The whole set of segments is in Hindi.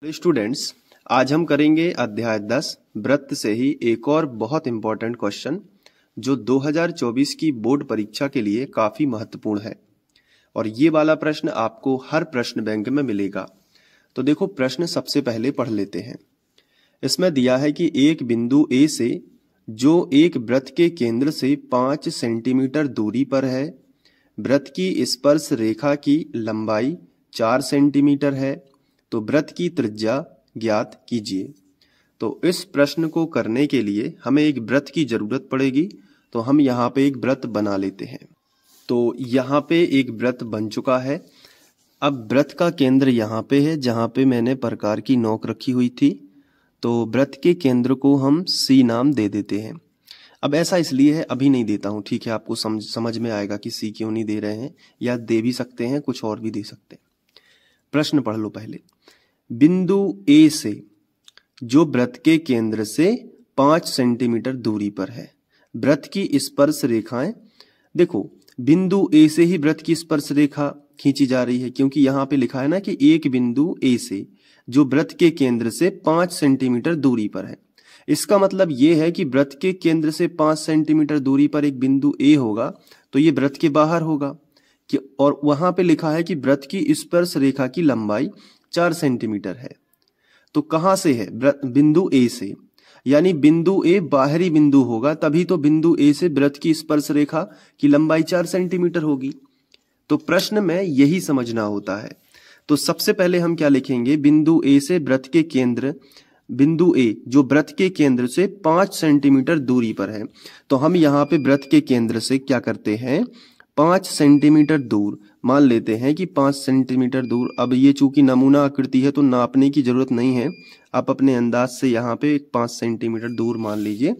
स्टूडेंट्स, आज हम करेंगे अध्याय 10 वृत्त से ही एक और बहुत इंपॉर्टेंट क्वेश्चन जो 2024 की बोर्ड परीक्षा के लिए काफी महत्वपूर्ण है। और ये वाला प्रश्न आपको हर प्रश्न बैंक में मिलेगा। तो देखो, प्रश्न सबसे पहले पढ़ लेते हैं। इसमें दिया है कि एक बिंदु ए से जो एक वृत्त के केंद्र से 5 सेंटीमीटर दूरी पर है, वृत्त की स्पर्श रेखा की लंबाई 4 सेंटीमीटर है, तो वृत्त की त्रिज्या ज्ञात कीजिए। तो इस प्रश्न को करने के लिए हमें एक वृत्त की जरूरत पड़ेगी। तो हम यहाँ पे एक वृत्त बना लेते हैं। तो यहाँ पे एक वृत्त बन चुका है। अब वृत्त का केंद्र यहाँ पे है जहाँ पे मैंने प्रकार की नोक रखी हुई थी। तो वृत्त के केंद्र को हम सी नाम दे देते हैं। अब ऐसा इसलिए है, अभी नहीं देता हूँ, ठीक है। आपको समझ में आएगा कि सी क्यों नहीं दे रहे हैं, या दे भी सकते हैं, कुछ और भी दे सकते हैं। प्रश्न पढ़ लो पहले। बिंदु ए से जो वृत्त के केंद्र से 5 सेंटीमीटर दूरी पर है, वृत्त की स्पर्श रेखाएं। देखो, बिंदु ए से ही वृत्त की स्पर्श रेखा खींची जा रही है, क्योंकि यहाँ पे लिखा है ना कि एक बिंदु ए से जो वृत्त के केंद्र से 5 सेंटीमीटर दूरी पर है। इसका मतलब ये है कि वृत्त के केंद्र से 5 सेंटीमीटर दूरी पर एक बिंदु ए होगा, तो ये वृत्त के बाहर होगा कि, और वहां पे लिखा है कि वृत्त की स्पर्श रेखा की लंबाई 4 सेंटीमीटर है। तो कहां से है? बिंदु ए से, यानी बिंदु ए बाहरी बिंदु होगा, तभी तो बिंदु ए से वृत्त की स्पर्श रेखा की लंबाई 4 सेंटीमीटर होगी। तो प्रश्न में यही समझना होता है। तो सबसे पहले हम क्या लिखेंगे? बिंदु ए से वृत्त के केंद्र, बिंदु ए जो वृत्त के केंद्र से 5 सेंटीमीटर दूरी पर है। तो हम यहाँ पे वृत्त के केंद्र से क्या करते हैं? 5 सेंटीमीटर दूर मान लेते हैं कि 5 सेंटीमीटर दूर। अब ये चूंकि नमूना आकृति है तो नापने की जरूरत नहीं है, आप अपने अंदाज से यहाँ पे 5 सेंटीमीटर दूर मान लीजिए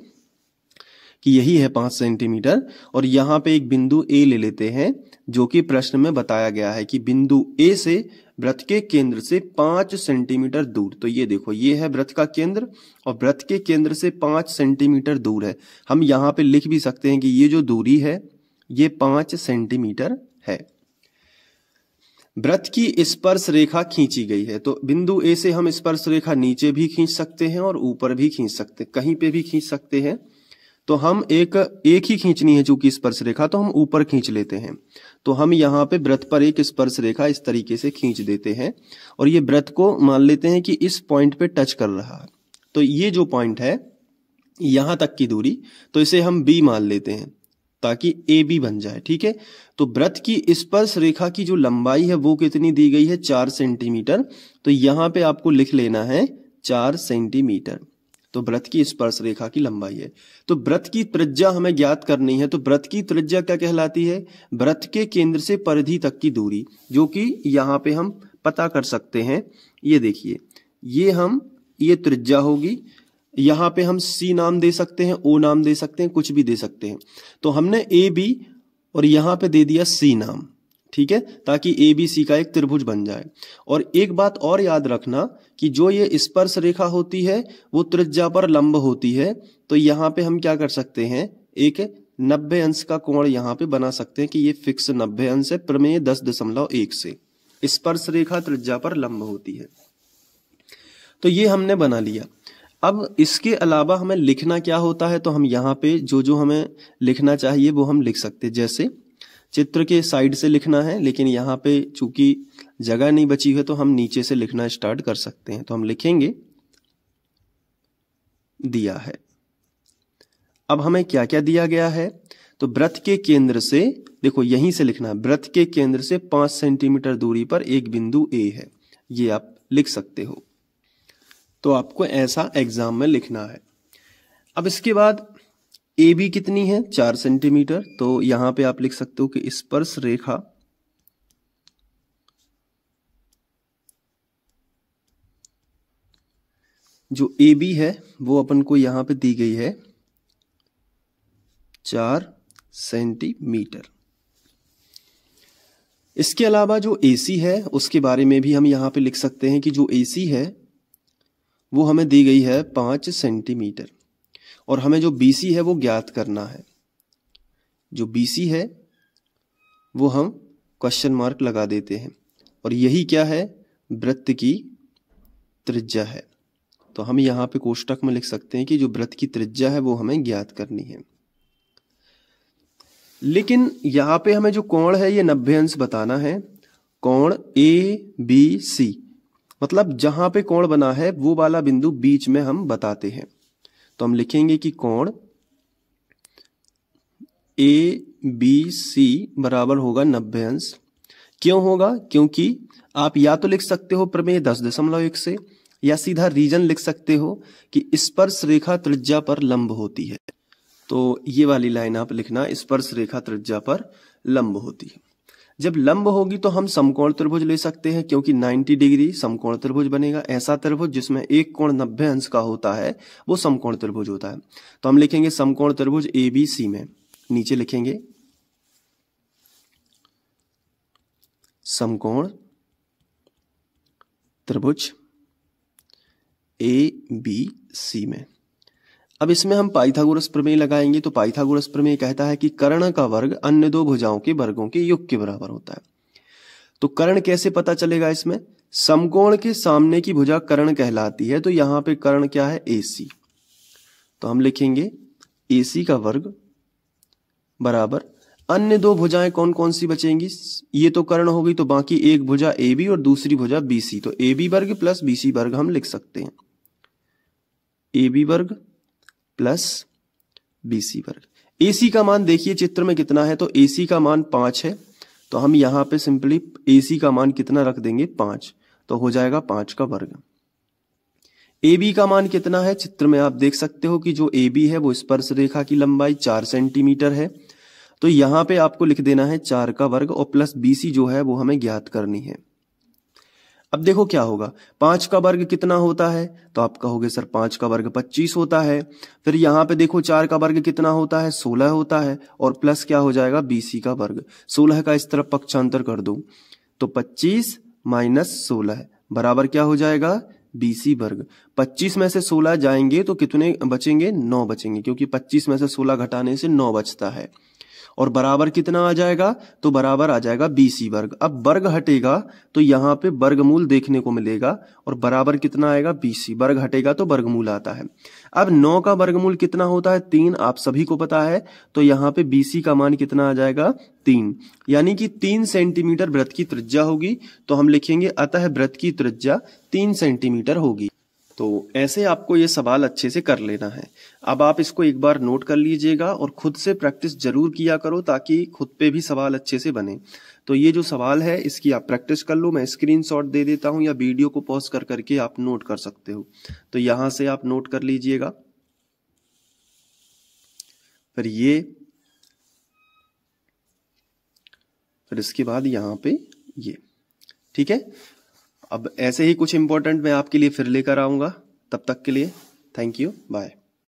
कि यही है 5 सेंटीमीटर। और यहाँ पे एक बिंदु ए ले लेते हैं जो कि प्रश्न में बताया गया है कि बिंदु ए से वृत्त के केंद्र से 5 सेंटीमीटर दूर। तो ये देखो, ये है वृत्त का केंद्र और वृत्त के केंद्र से 5 सेंटीमीटर दूर है। हम यहाँ पे लिख भी सकते हैं कि ये जो दूरी है ये 5 सेंटीमीटर है। वृत्त की स्पर्श रेखा खींची गई है। तो बिंदु ए से हम स्पर्श रेखा नीचे भी खींच सकते हैं और ऊपर भी खींच सकते हैं, कहीं पे भी खींच सकते हैं। तो हम एक ही खींचनी है चूंकि स्पर्श रेखा, तो हम ऊपर खींच लेते हैं। तो हम यहाँ पे वृत्त पर एक स्पर्श रेखा इस तरीके से खींच देते हैं और ये वृत्त को मान लेते हैं कि इस पॉइंट पे टच कर रहा है। तो ये जो पॉइंट है यहां तक की दूरी, तो इसे हम बी मान लेते हैं ताकि ए बी बन जाए, ठीक है। तो वृत्त की स्पर्श रेखा की जो लंबाई है वो कितनी दी गई है? 4 सेंटीमीटर। तो यहां पे आपको लिख लेना है 4 सेंटीमीटर। तो वृत्त की स्पर्श रेखा की लंबाई है। तो वृत्त की त्रिज्या हमें ज्ञात करनी है। तो वृत्त की त्रिज्या क्या कहलाती है? वृत्त के केंद्र से परिधि तक की दूरी, जो कि यहाँ पे हम पता कर सकते हैं। ये देखिए, ये त्रिज्या होगी। यहाँ पे हम सी नाम दे सकते हैं, ओ नाम दे सकते हैं, कुछ भी दे सकते हैं। तो हमने ए बी और यहाँ पे दे दिया सी नाम, ठीक है, ताकि ए बी सी का एक त्रिभुज बन जाए। और एक बात और याद रखना कि जो ये स्पर्श रेखा होती है वो त्रिज्या पर लंब होती है। तो यहाँ पे हम क्या कर सकते हैं? एक 90 अंश का कोण यहाँ पे बना सकते हैं कि ये फिक्स 90 अंश है, प्रमेय 10.1 से स्पर्श रेखा त्रिज्या पर लंब होती है। तो ये हमने बना लिया। अब इसके अलावा हमें लिखना क्या होता है? तो हम यहाँ पे जो हमें लिखना चाहिए वो हम लिख सकते हैं। जैसे चित्र के साइड से लिखना है, लेकिन यहाँ पे चूंकि जगह नहीं बची है तो हम नीचे से लिखना स्टार्ट कर सकते हैं। तो हम लिखेंगे दिया है। अब हमें क्या क्या दिया गया है? तो वृत्त के केंद्र से, देखो यहीं से लिखना है, वृत्त के केंद्र से 5 सेंटीमीटर दूरी पर एक बिंदु ए है, ये आप लिख सकते हो। तो आपको ऐसा एग्जाम में लिखना है। अब इसके बाद ए बी कितनी है? 4 सेंटीमीटर। तो यहां पे आप लिख सकते हो कि स्पर्श रेखा जो ए बी है वो अपन को यहां पे दी गई है 4 सेंटीमीटर। इसके अलावा जो AC है उसके बारे में भी हम यहां पे लिख सकते हैं कि जो AC है वो हमें दी गई है 5 सेंटीमीटर। और हमें जो BC है वो ज्ञात करना है। जो BC है वो हम क्वेश्चन मार्क लगा देते हैं। और यही क्या है? वृत्त की त्रिज्या है। तो हम यहाँ पे कोष्टक में लिख सकते हैं कि जो वृत्त की त्रिज्या है वो हमें ज्ञात करनी है। लेकिन यहाँ पे हमें जो कोण है ये 90 अंश बताना है। कोण ABC, मतलब जहां पे कोण बना है वो वाला बिंदु बीच में हम बताते हैं। तो हम लिखेंगे कि कोण ABC बराबर होगा 90 अंश। क्यों होगा? क्योंकि आप या तो लिख सकते हो प्रमेय 10.1 से, या सीधा रीजन लिख सकते हो कि स्पर्श रेखा त्रिज्या पर लंब होती है। तो ये वाली लाइन आप लिखना, स्पर्श रेखा त्रिज्या पर लंब होती है। जब लंब होगी तो हम समकोण त्रिभुज ले सकते हैं, क्योंकि 90 डिग्री समकोण त्रिभुज बनेगा। ऐसा त्रिभुज जिसमें एक कोण 90 अंश का होता है वो समकोण त्रिभुज होता है। तो हम लिखेंगे समकोण त्रिभुज ABC में, नीचे लिखेंगे समकोण त्रिभुज ABC में। अब इसमें हम पाइथागोरस प्रमेय लगाएंगे। तो पाइथागोरस प्रमेय कहता है कि कर्ण का वर्ग अन्य दो भुजाओं के वर्गों के योग के बराबर होता है। तो कर्ण कैसे पता चलेगा? इसमें समकोण के सामने की भुजा कर्ण कहलाती है। तो यहां पे कर्ण क्या है? AC। तो हम लिखेंगे AC का वर्ग बराबर अन्य दो भुजाएं कौन कौन सी बचेंगी? ये तो कर्ण हो गई, तो बाकी एक भुजा AB और दूसरी भुजा BC। तो AB वर्ग प्लस BC वर्ग हम लिख सकते हैं। AB वर्ग प्लस BC वर्ग। AC का मान देखिए चित्र में कितना है, तो AC का मान 5 है। तो हम यहां पे सिंपली AC का मान कितना रख देंगे? 5। तो हो जाएगा 5 का वर्ग। AB का मान कितना है? चित्र में आप देख सकते हो कि जो AB है वो स्पर्श रेखा की लंबाई 4 सेंटीमीटर है। तो यहां पे आपको लिख देना है 4 का वर्ग, और प्लस BC जो है वो हमें ज्ञात करनी है। अब देखो क्या होगा, 5 का वर्ग कितना होता है? तो आप कहोगे सर 5 का वर्ग 25 होता है। फिर यहाँ पे देखो 4 का वर्ग कितना होता है? 16 होता है, और प्लस क्या हो जाएगा? BC का वर्ग। 16 का इस तरफ पक्षांतर कर दो, तो 25 माइनस 16 बराबर क्या हो जाएगा? BC वर्ग। 25 में से 16 जाएंगे तो कितने बचेंगे? 9 बचेंगे, क्योंकि 25 में से 16 घटाने से 9 बचता है। और बराबर कितना आ जाएगा? तो बराबर आ जाएगा BC वर्ग। अब वर्ग हटेगा तो यहाँ पे वर्गमूल देखने को मिलेगा, और बराबर कितना आएगा? BC। वर्ग हटेगा तो वर्गमूल आता है। अब 9 का वर्गमूल कितना होता है? 3, आप सभी को पता है। तो यहाँ पे BC का मान कितना आ जाएगा? 3। यानी कि 3 सेंटीमीटर वृत्त की त्रिज्या होगी। तो हम लिखेंगे अतः वृत्त की त्रिज्या 3 सेंटीमीटर होगी। तो ऐसे आपको ये सवाल अच्छे से कर लेना है। अब आप इसको एक बार नोट कर लीजिएगा और खुद से प्रैक्टिस जरूर किया करो, ताकि खुद पे भी सवाल अच्छे से बने। तो ये जो सवाल है इसकी आप प्रैक्टिस कर लो। मैं स्क्रीनशॉट दे देता हूं, या वीडियो को पॉज कर करके आप नोट कर सकते हो। तो यहां से आप नोट कर लीजिएगा। फिर इसके बाद यहाँ पे ये, ठीक है। अब ऐसे ही कुछ इंपॉर्टेंट मैं आपके लिए फिर लेकर आऊंगा। तब तक के लिए थैंक यू, बाय।